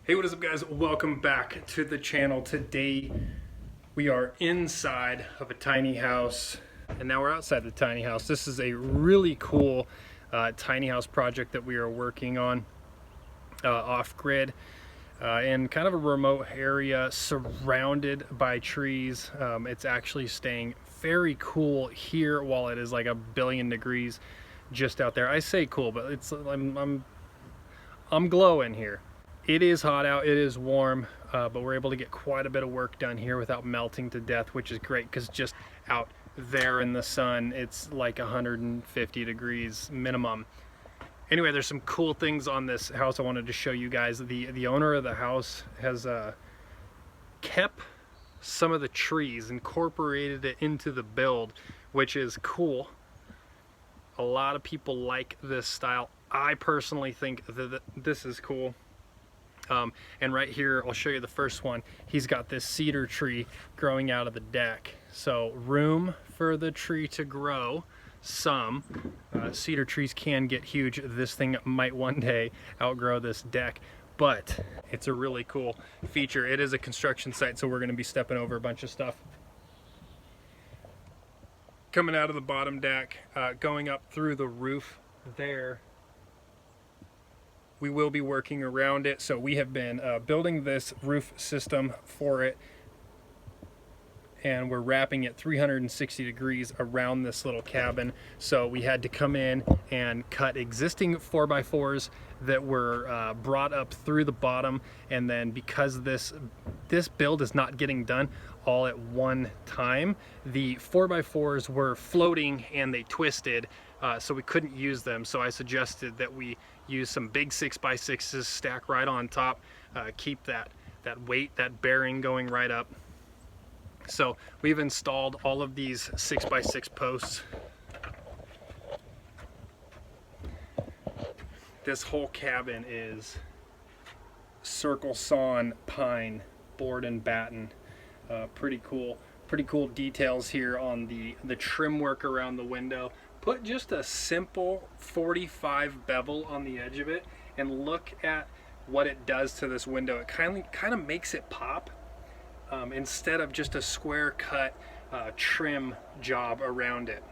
Hey, what is up, guys? Welcome back to the channel. Today we are inside of a tiny house, and now we're outside the tiny house. This is a really cool tiny house project that we are working on off-grid in kind of a remote area surrounded by trees. It's actually staying very cool here while it is like 1,000,000,000 degrees just out there. I say cool, but it's I'm glowing here. It is hot out, it is warm, but we're able to get quite a bit of work done here without melting to death, which is great because just out there in the sun, it's like 150 degrees minimum. Anyway, there's some cool things on this house I wanted to show you guys. The owner of the house has kept some of the trees, incorporated it into the build, which is cool. A lot of people like this style. I personally think that this is cool. And right here, I'll show you the first one. He's got this cedar tree growing out of the deck. So room for the tree to grow some. Cedar trees can get huge. This thing might one day outgrow this deck, but it's a really cool feature. It is a construction site, so we're gonna be stepping over a bunch of stuff. Coming out of the bottom deck, going up through the roof there. We will be working around it, so we have been building this roof system for it, and we're wrapping it 360 degrees around this little cabin. So we had to come in and cut existing 4x4s that were brought up through the bottom, and then because this build is not getting done all at one time, the 4x4s were floating and they twisted, so we couldn't use them. So I suggested that we use some big 6x6s, stack right on top, keep that weight, that bearing going right up. So we've installed all of these 6x6 posts. This whole cabin is circle sawn pine, board and batten. Pretty cool details here on the trim work around the window. Put just a simple 45 bevel on the edge of it, and look at what it does to this window. It kind of makes it pop, instead of just a square cut trim job around it.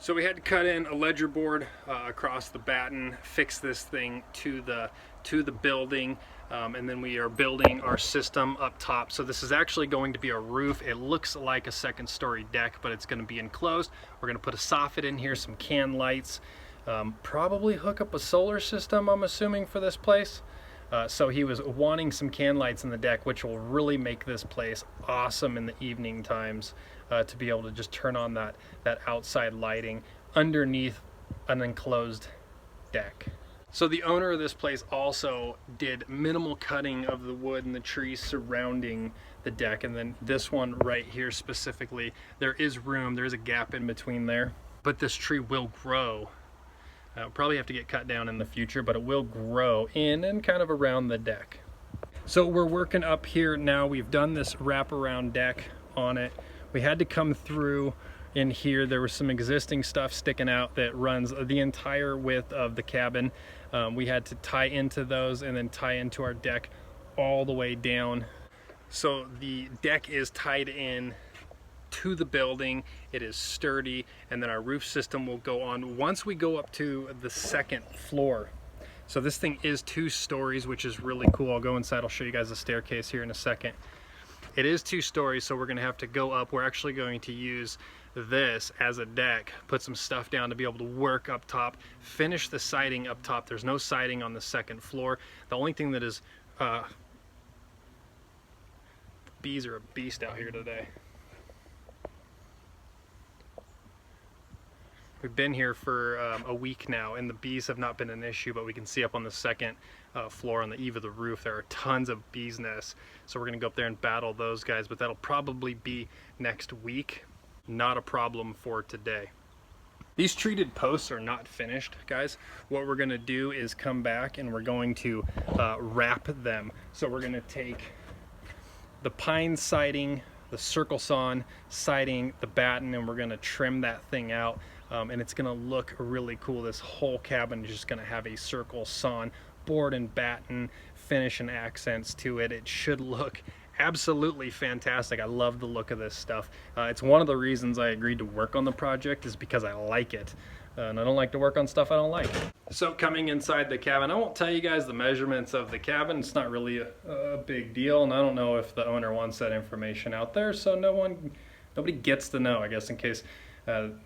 So we had to cut in a ledger board across the batten, fix this thing to the building, and then we are building our system up top. So this is actually going to be a roof. It looks like a second story deck, but it's going to be enclosed. We're going to put a soffit in here, some can lights, probably hook up a solar system, I'm assuming, for this place. So he was wanting some can lights in the deck, which will really make this place awesome in the evening times, to be able to just turn on that outside lighting underneath an enclosed deck. So the owner of this place also did minimal cutting of the wood and the trees surrounding the deck, and then this one right here specifically, there is room, there's a gap in between there, but this tree will grow. Probably have to get cut down in the future, but it will grow in and kind of around the deck. So we're working up here now. We've done this wraparound deck on it. We had to come through in here. There was some existing stuff sticking out that runs the entire width of the cabin. We had to tie into those and then tie into our deck all the way down. So the deck is tied in to the building. It is sturdy, and then our roof system will go on once we go up to the second floor. So this thing is 2 stories, which is really cool. I'll go inside, I'll show you guys the staircase here in a second. It is 2 stories, so we're gonna have to go up. We're actually going to use this as a deck, put some stuff down to be able to work up top, finish the siding up top. There's no siding on the second floor. The only thing that is bees are a beast out here today. We've been here for a week now, and the bees have not been an issue, but we can see up on the second floor on the eave of the roof, there are tons of bees nests. So we're gonna go up there and battle those guys, but that'll probably be next week. Not a problem for today. These treated posts are not finished, guys. What we're gonna do is come back and we're going to wrap them. So we're gonna take the pine siding, the circle sawn siding, the batten, and we're gonna trim that thing out. And it's gonna look really cool. This whole cabin is just gonna have a circle sawn board and batten finish and accents to it. It should look absolutely fantastic. I love the look of this stuff. It's one of the reasons I agreed to work on the project, is because I like it. And I don't like to work on stuff I don't like. So coming inside the cabin, I won't tell you guys the measurements of the cabin. It's not really a big deal, and I don't know if the owner wants that information out there, so nobody gets to know, I guess, in case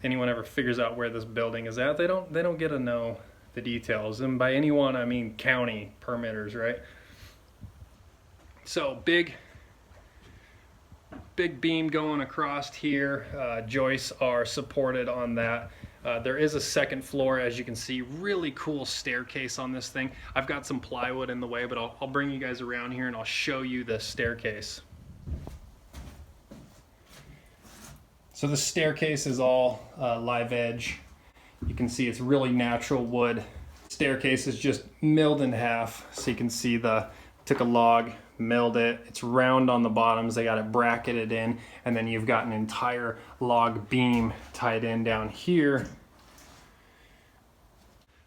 anyone ever figures out where this building is at. They don't get to know the details, and by anyone I mean county permitters, right? So big beam going across here. Joists are supported on that. There is a second floor, as you can see. Really cool staircase on this thing. I've got some plywood in the way, but I'll bring you guys around here and I'll show you the staircase. So the staircase is all live edge. You can see it's really natural wood. Staircase is just milled in half, so you can see took a log, milled it. It's round on the bottoms. They got it bracketed in, and then you've got an entire log beam tied in down here,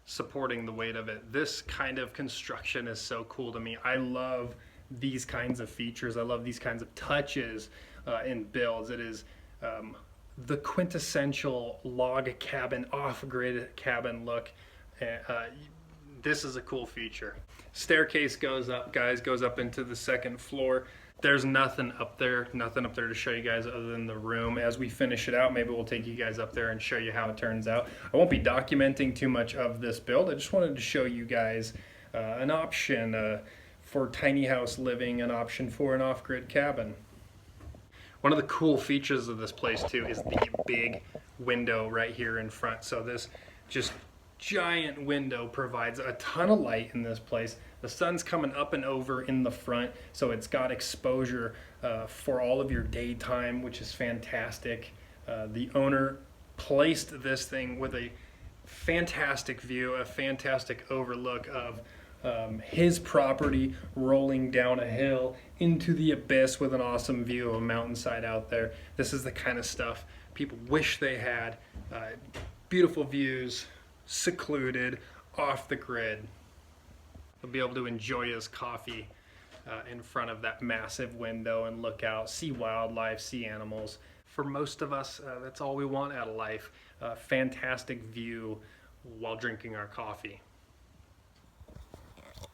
supporting the weight of it. This kind of construction is so cool to me. I love these kinds of features. I love these kinds of touches in builds. It is the quintessential log cabin, off-grid cabin look. This is a cool feature. Staircase goes up, guys, goes up into the second floor. There's nothing up there to show you guys other than the room. As we finish it out, maybe we'll take you guys up there and show you how it turns out. I won't be documenting too much of this build. I just wanted to show you guys an option for tiny house living, an option for an off-grid cabin. One of the cool features of this place too is the big window right here in front. So this just giant window provides a ton of light in this place. The sun's coming up and over in the front, so it's got exposure for all of your daytime, which is fantastic. The owner placed this thing with a fantastic view, a fantastic overlook of his property rolling down a hill into the abyss with an awesome view of a mountainside out there. This is the kind of stuff people wish they had. Beautiful views, secluded, off the grid. He'll be able to enjoy his coffee in front of that massive window and look out, see wildlife, see animals. For most of us, that's all we want out of life. Fantastic view while drinking our coffee.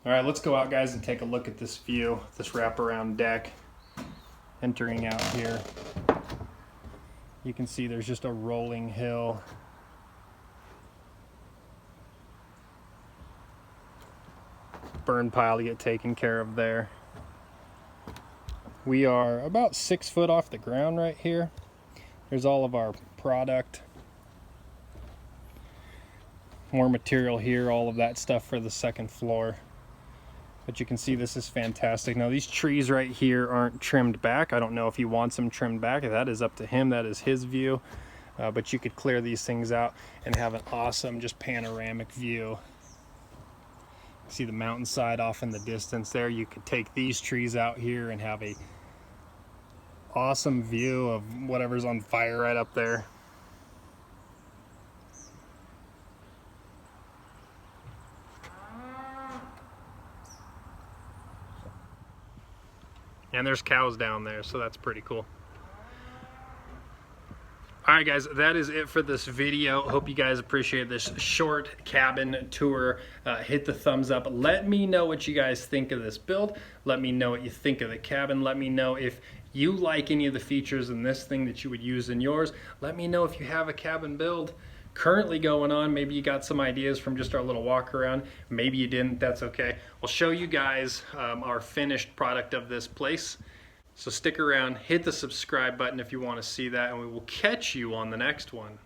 All right, let's go out, guys, and take a look at this view, this wraparound deck. Entering out here, you can see there's just a rolling hill. Burn pile to get taken care of there. We are about 6 foot off the ground right here. There's all of our product. More material here, all of that stuff for the second floor. But you can see this is fantastic. Now these trees right here aren't trimmed back. I don't know if he wants them trimmed back. That is up to him. That is his view. But you could clear these things out and have an awesome, just panoramic view. See the mountainside off in the distance there. You could take these trees out here and have a awesome view of whatever's on fire right up there. And there's cows down there, so that's pretty cool. Alright guys, that is it for this video. Hope you guys appreciate this short cabin tour. Hit the thumbs up. Let me know what you guys think of this build. Let me know what you think of the cabin. Let me know if you like any of the features in this thing that you would use in yours. Let me know if you have a cabin build currently going on. Maybe you got some ideas from just our little walk around. Maybe you didn't, that's okay. We'll show you guys our finished product of this place. So stick around, hit the subscribe button if you want to see that, and we will catch you on the next one.